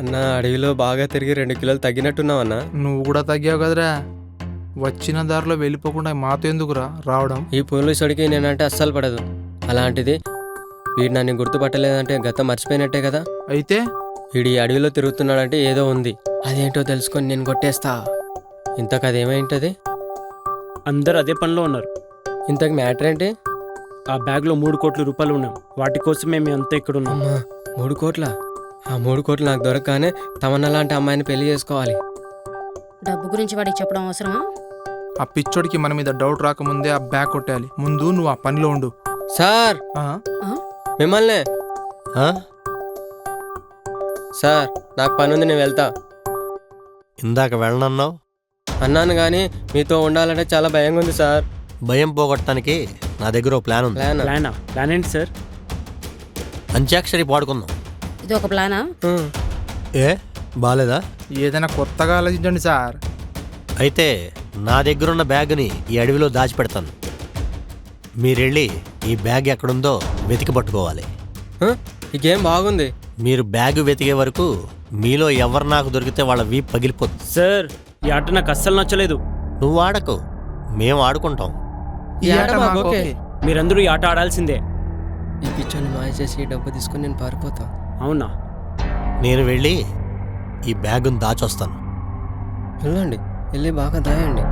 అన్న అడవిలో బాగా తిరిగి 2 కిలోలు తగ్గినట్టున్నావు అన్న. నువ్వు కూడా తగ్గావు కదరా. వచ్చిన దారిలో వెళ్ళిపోకుండా మాతో ఎందుకురా రావడం? ఈ పోలీసుడికి నేనంటే అస్సలు పడదు. అలాంటిది వీడు నన్ను గుర్తుపట్టలేదంటే గతం మర్చిపోయినట్టే కదా. అయితే వీడు ఈ అడవిలో తిరుగుతున్నాడంటే ఏదో ఉంది. అదేంటో తెలుసుకొని నేను కొట్టేస్తా. ఇంతకు అదేమైంటది? అందరు అదే పనిలో ఉన్నారు. ఇంతకు మ్యాటర్ ఏంటి? ఆ బ్యాగ్లో 3 కోట్ల రూపాయలు ఉన్నాం. వాటి కోసమే మేము అంతా ఇక్కడ ఉన్నాం. అమ్మా 3 కోట్ల? ఆ 3 కోట్లు నాకు దొరకగానే తమన్నా లాంటి అమ్మాయిని పెళ్లి చేసుకోవాలి. డబ్బు గురించి వాడికి చెప్పడం అవసరమా? ఆ పిచ్చోడికి మన మీద డౌట్ రాకముందే ఆ బ్యాగ్ కొట్టేయాలి. ముందు నువ్వు ఆ పనిలో ఉండు. సార్ ఆ? మిమ్మల్నే సార్, నాకు పని ఉంది, నేను వెళ్తా. ఇందాక వెళ్ళనన్నావు. అన్నాను కానీ మీతో ఉండాలంటే చాలా భయంగా ఉంది సార్. భయం పోగొట్టడానికి నా దగ్గర ఓ ప్లాన్ ఉంది. ప్లాన్ ఏంటి సార్? అంత్యాక్షరి పాడుకుందాం. ఇది ఒక ప్లానా? ఏ బాలేదా? ఏదైనా కొత్తగా ఆలోచించండి సార్. అయితే నా దగ్గరున్న బ్యాగ్ని ఈ అడవిలో దాచిపెడతాను. మీరెళ్ళి ఈ బ్యాగ్ ఎక్కడుందో వెతికి పట్టుకోవాలి. ఈ గేమ్ బాగుంది. మీరు బ్యాగ్ వెతికే వరకు మీలో ఎవరు నాకు దొరికితే వాళ్ళ వీప్ పగిలిపోతుంది. సార్, ఈ ఆట నాకు అస్సలు నచ్చలేదు. నువ్వు ఆడకు, మేము ఆడుకుంటాం. ఈ ఆట మాకు ఓకే. మీరందరూ ఈ ఆట ఆడాల్సిందే. ఈ పిచ్చోని మాయ చేసి డబ్బు తీసుకుని నేను పారిపోతా. అవునా? నేను వెళ్ళి ఈ బ్యాగును దాచొస్తాను. వెళ్ళండి, వెళ్ళి బాగా దాయండి.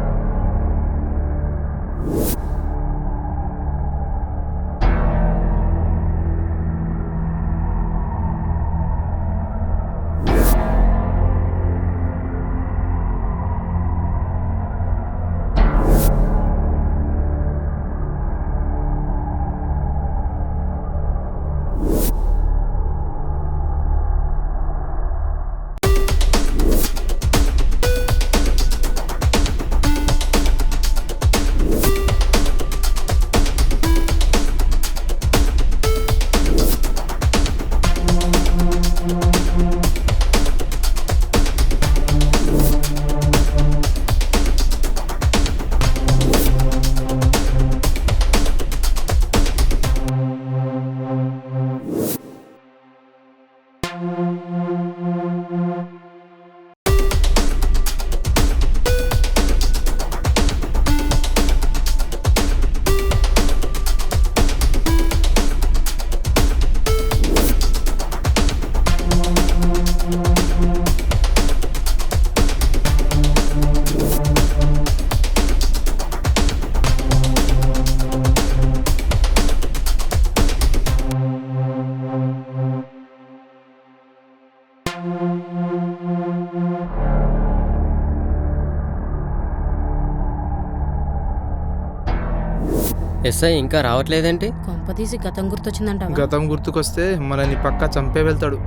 ఎస్ఐ ఇంకా రావట్లేదేంటి? కొంపతీసి గతం గుర్తొచ్చిందంట. గతం గుర్తుకొస్తే మనల్ని పక్కా చంపే వెళ్తాడు.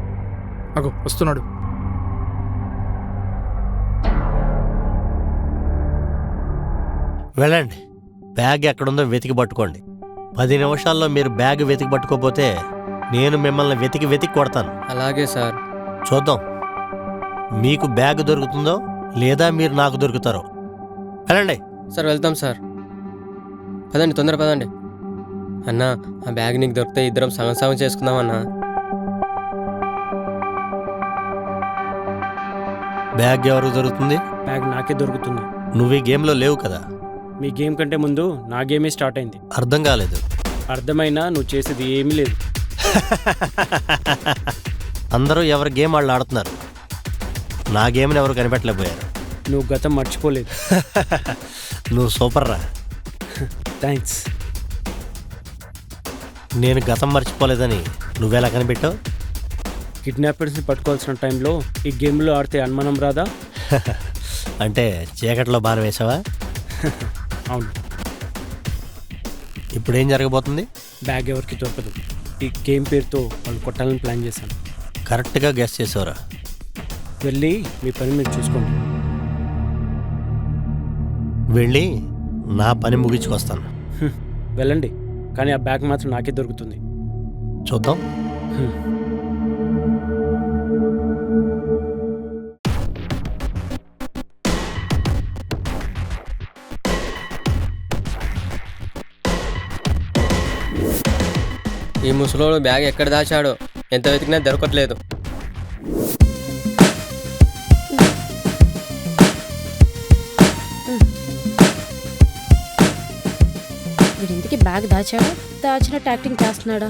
అగో వస్తున్నాడు. వెళ్ళండి, బ్యాగ్ ఎక్కడుందో వెతికి పట్టుకోండి. 10 నిమిషాల్లో మీరు బ్యాగ్ వెతికి పట్టుకోపోతే నేను మిమ్మల్ని వెతికి కొడతాను. అలాగే సార్. చూద్దాం మీకు బ్యాగ్ దొరుకుతుందో లేదా మీరు నాకు దొరుకుతారో. వెళ్ళండి సార్. వెళ్తాం సార్. పదండి, తొందర పదండి. అన్నా, ఆ బ్యాగ్ నీకు దొరికితే ఇద్దరం సగం సగం చేసుకుందాం అన్నా. బ్యాగ్ ఎవరికి దొరుకుతుంది? బ్యాగ్ నాకే దొరుకుతుంది. నువ్వు ఈ గేమ్లో లేవు కదా. మీ గేమ్ కంటే ముందు నా గేమే స్టార్ట్ అయింది. అర్థం కాలేదు. అర్థమైనా నువ్వు చేసేది ఏమీ లేదు. అందరూ ఎవరి గేమ్ వాళ్ళు ఆడుతున్నారు. నా గేమ్ని ఎవరు కనిపెట్టలేకపోయారు. నువ్వు గతం మర్చిపోలేదు. నువ్వు సూపర్ రా. థ్యాంక్స్. నేను గతం మర్చిపోలేదని నువ్వెలా కనిపెట్టావు? కిడ్నాపర్స్ని పట్టుకోవాల్సిన టైంలో ఈ గేమ్లో ఆడితే అనుమానం రాదా? అంటే చీకట్లో బాణం వేసావా? అవును. ఇప్పుడేం జరగబోతుంది? బ్యాగ్ ఎవరికి దొరకదు. ఈ గేమ్ పేరుతో వాళ్ళు కొట్టాలని ప్లాన్ చేశాను. కరెక్ట్గా గెస్ చేసావురా. వెళ్ళి మీ పని మీరు చూసుకోండి. వెళ్ళి నా పని ముగించుకొస్తాను. వెళ్ళండి, కానీ ఆ బ్యాగ్ మాత్రం నాకే దొరుకుతుంది. చూద్దాం. ఈ ముసలోడు బ్యాగ్ ఎక్కడ దాచాడో ఎంత వెతికినా దొరకట్లేదు. ఇంతకీ బ్యాగ్ దాచాడా దాచినట్టు యాక్టింగ్ చేస్తున్నాడా?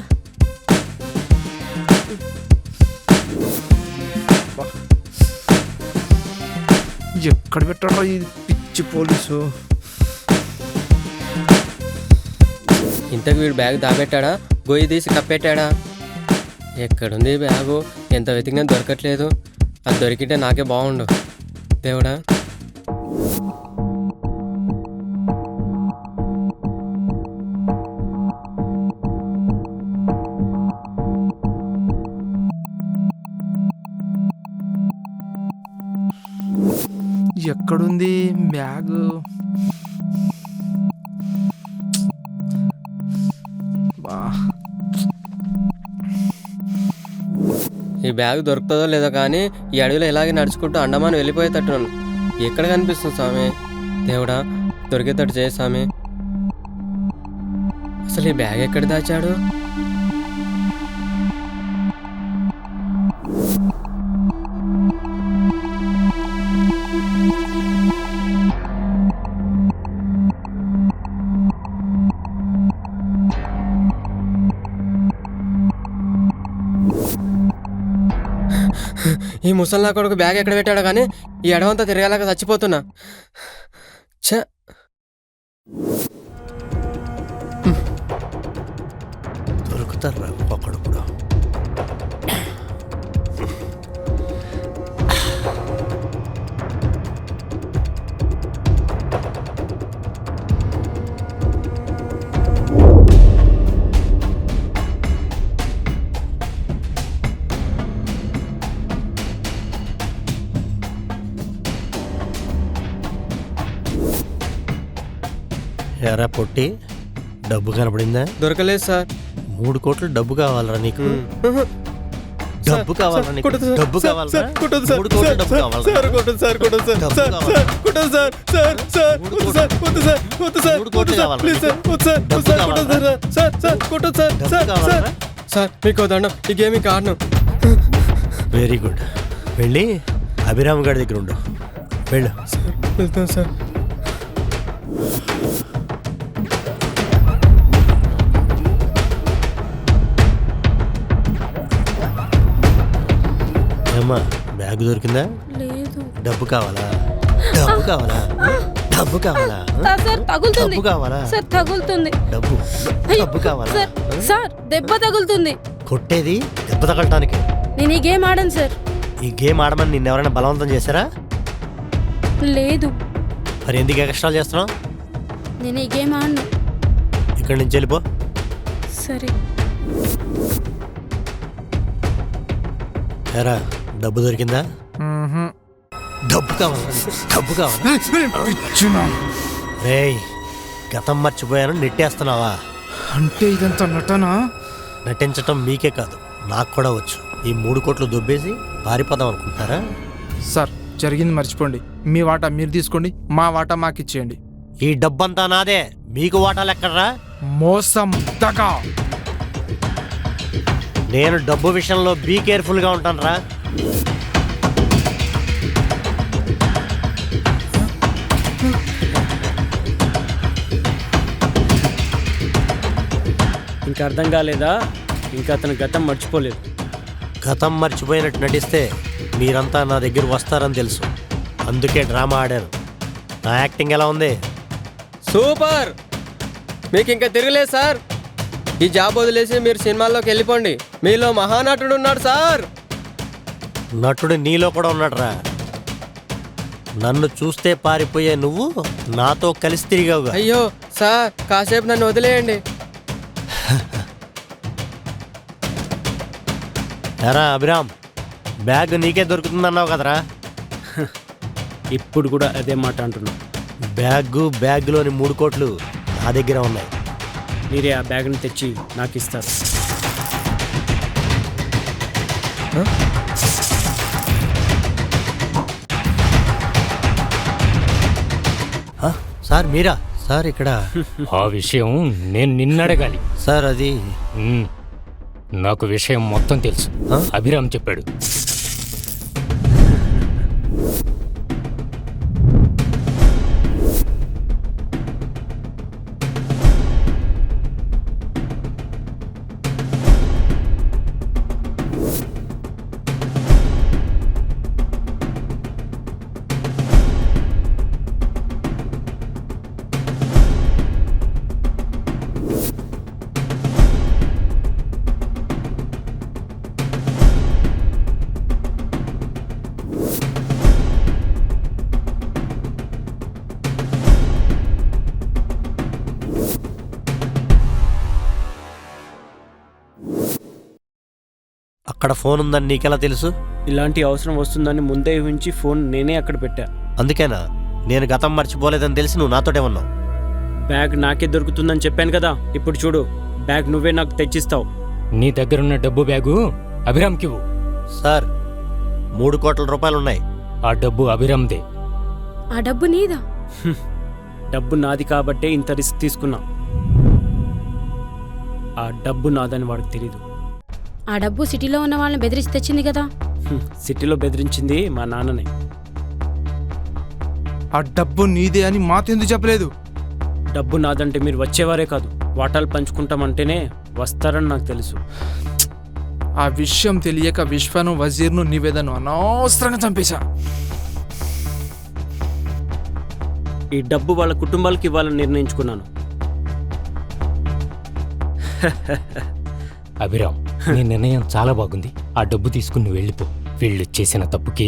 ఎక్కడ పెట్టారా ఈ పిచ్చి పోలీసు? ఇంతకు వీడు బ్యాగ్ దాపెట్టాడా, గొయ్యి తీసి కప్పెట్టాడా? ఎక్కడుంది బ్యాగు? ఎంత వెతికినా దొరకట్లేదు. అది దొరికితే నాకే బాగుండు దేవుడా. ఎక్కడుంది బ్యాగ్? బా, ఈ బ్యాగ్ దొరుకుతుందో లేదో కానీ ఈ అడవిలో ఇలాగే నడుచుకుంటూ అండమాన్ వెళ్ళిపోయేటట్టున్నాను. ఎక్కడ కనిపిస్తుంది స్వామి దేవుడా, దొరికేటట్టు చేయి స్వామి. అసలు ఈ బ్యాగ్ ఎక్కడ దాచాడు? ఈ ముసలి నా కొడుకు బ్యాగ్ ఎక్కడ పెట్టాడో కానీ ఈ అడవంతా తిరగలేక చచ్చిపోతున్నా. ఛ, దొరుకుతారా ఒక్కడు కూడా? ఎరా పొట్టి, డబ్బు కనపడిందా? దొరకలేదు సార్. 3 కోట్లు డబ్బు కావాలరా నీకు? డబ్బు కావాలరా నీకు? డబ్బు కావాలరా? 3 కోట్లు డబ్బు కావాలరా? డబ్బు కావాలా? 3 కోట్లు కావాలరా నీకు? డబ్బు కావాలరా? డబ్బు కావాలరా? సార్ మీకు దండం, ఈ గేమ్ ఇంకా ఆడను. Very good. వెళ్ళి అభిరామ్ గారి దగ్గర ఉండు. వెళ్ళు. వెళ్తాను సార్. ఏమ్మా, బ్యాగ్ దొరికిందా? లేదు డబ్బు కావాలా? డబ్బు కావాలా? డబ్బు కావాలా? సార్ తగులుతుంది. డబ్బు కావాలా? సార్ తగులుతుంది. డబ్బు అయ్యో, డబ్బు కావాలా? సార్ సార్ దెబ్బ తగులుతుంది. కొట్టేది దెబ్బ తగలటానికి. నేను ఈ గేమ్ ఆడను సార్. ఈ గేమ్ ఆడమని నిన్ను ఎవరైనా బలవంతం చేశారా? లేదు, మరి ఎందుకు ఎక్స్ట్రాలు చేస్తున్నావు? నేను ఈ గేమ్ ఆడను. ఇక్కడి నుంచి వెళ్ళిపో. సరే. ఎరా, డబ్బు దొరికిందా? డబ్బు కావాలా? డబ్బు కావాలా? రేయ్, గతం మర్చిపోయాను నెట్టేస్తున్నావా? అంటే ఇదంతా నటనా? నటించటం మీకే కాదు, నాకు కూడా వచ్చు. ఈ 3 కోట్లు దొబ్బేసి పారిపోదాం అనుకుంటారా? సార్, జరిగింది మర్చిపోండి. మీ వాటా మీరు తీసుకోండి, మా వాటా మాకు ఇచ్చేయండి. ఈ డబ్బంతా నాదే, మీకు వాటాలు ఎక్కడరా? మోసం, దగా. నేను డబ్బు విషయంలో బీ కేర్ఫుల్గా ఉంటాను రా. ఇంకా అర్థం కాలేదా? ఇంకా అతను గతం మర్చిపోలేదు. గతం మర్చిపోయినట్టు నటిస్తే మీరంతా నా దగ్గర వస్తారని తెలుసు, అందుకే డ్రామా ఆడాను. నా యాక్టింగ్ ఎలా ఉంది? సూపర్. మీకు ఇంకా తిరగలేదు సార్. ఈ జాబ్ వదిలేసి మీరు సినిమాల్లోకి వెళ్ళిపోండి. మీలో మహానటుడు ఉన్నాడు సార్. నటుడు నీలో కూడా ఉన్నాడు రా. నన్ను చూస్తే పారిపోయే నువ్వు నాతో కలిసి తిరిగావుగా. అయ్యో సార్, కాసేపు నన్ను వదిలేయండి. ఎరా అభిరామ్, బ్యాగ్ నీకే దొరుకుతుందన్నావు కదరా? ఇప్పుడు కూడా అదే మాట అంటున్నా. బ్యాగ్లోని 3 కోట్లు నా దగ్గర ఉన్నాయి. మీరే ఆ బ్యాగ్ని తెచ్చి నాకు ఇస్తారు. సార్ మీరా? సార్ ఇక్కడ ఆ విషయం నేను నిన్నడగాలి. సార్ అది నాకు విషయం మొత్తం తెలుసు. అభిరామ్ చెప్పాడు. అక్కడ ఫోన్ ఉందని నీకెలా తెలుసు? ఇలాంటి అవసరం వస్తుందని ముందే ఊహించి ఫోన్ నేనే అక్కడ పెట్టా. అందుకేనా నేను గతం మర్చిపోలేదని తెలిసి నువ్వు నాతోటే ఉన్నావు? బ్యాగ్ నాకే దొరుకుతుందని చెప్పాను కదా. ఇప్పుడు చూడు, బ్యాగ్ నువ్వే నాకు తెచ్చిస్తావు. నీ దగ్గరున్న డబ్బు బ్యాగు అభిరామ్కివ్వు. సార్ 3 కోట్ల రూపాయలున్నాయి. ఆ డబ్బు అభిరామ్దే. ఆ డబ్బు నీదా? డబ్బు నాది కాబట్టే ఇంత రిస్క్ తీసుకున్నా. ఆ డబ్బు నాదని వాడికి తెలీదు. ఆ డబ్బు సిటీలో ఉన్న వాళ్ళని బెదిరించి తెచ్చింది కదా. సిటీలో బెదిరించింది మా నాన్ననే. ఆ డబ్బు నీదే అని మాతో ఎందుకు చెప్పలేదు? డబ్బు నాదంటే మీరు వచ్చేవారే కాదు, వాటాలు పంచుకుంటామంటేనే వస్తారని నాకు తెలుసు. ఆ విషయం తెలియక విశ్వను, వజీర్ను, నివేదను అనవసరంగా చంపేశా. ఈ డబ్బు వాళ్ళ కుటుంబాలకి ఇవ్వాలని నిర్ణయించుకున్నాను. అభిరామ్, నీ నిర్ణయం చాలా బాగుంది. ఆ డబ్బు తీసుకుని నువ్వు వెళ్ళిపో. వీళ్ళు చేసిన తప్పుకి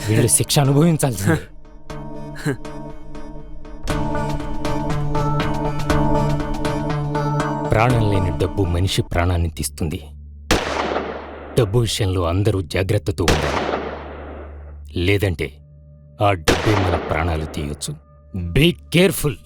వీళ్ళు శిక్ష అనుభవించాల్సిందే. ప్రాణం లేని డబ్బు మనిషి ప్రాణాన్ని తీస్తుంది. డబ్బు విషయంలో అందరూ జాగ్రత్తతో ఉండాలి. లేదంటే ఆ డబ్బే మన ప్రాణాలు తీయొచ్చు. Be careful.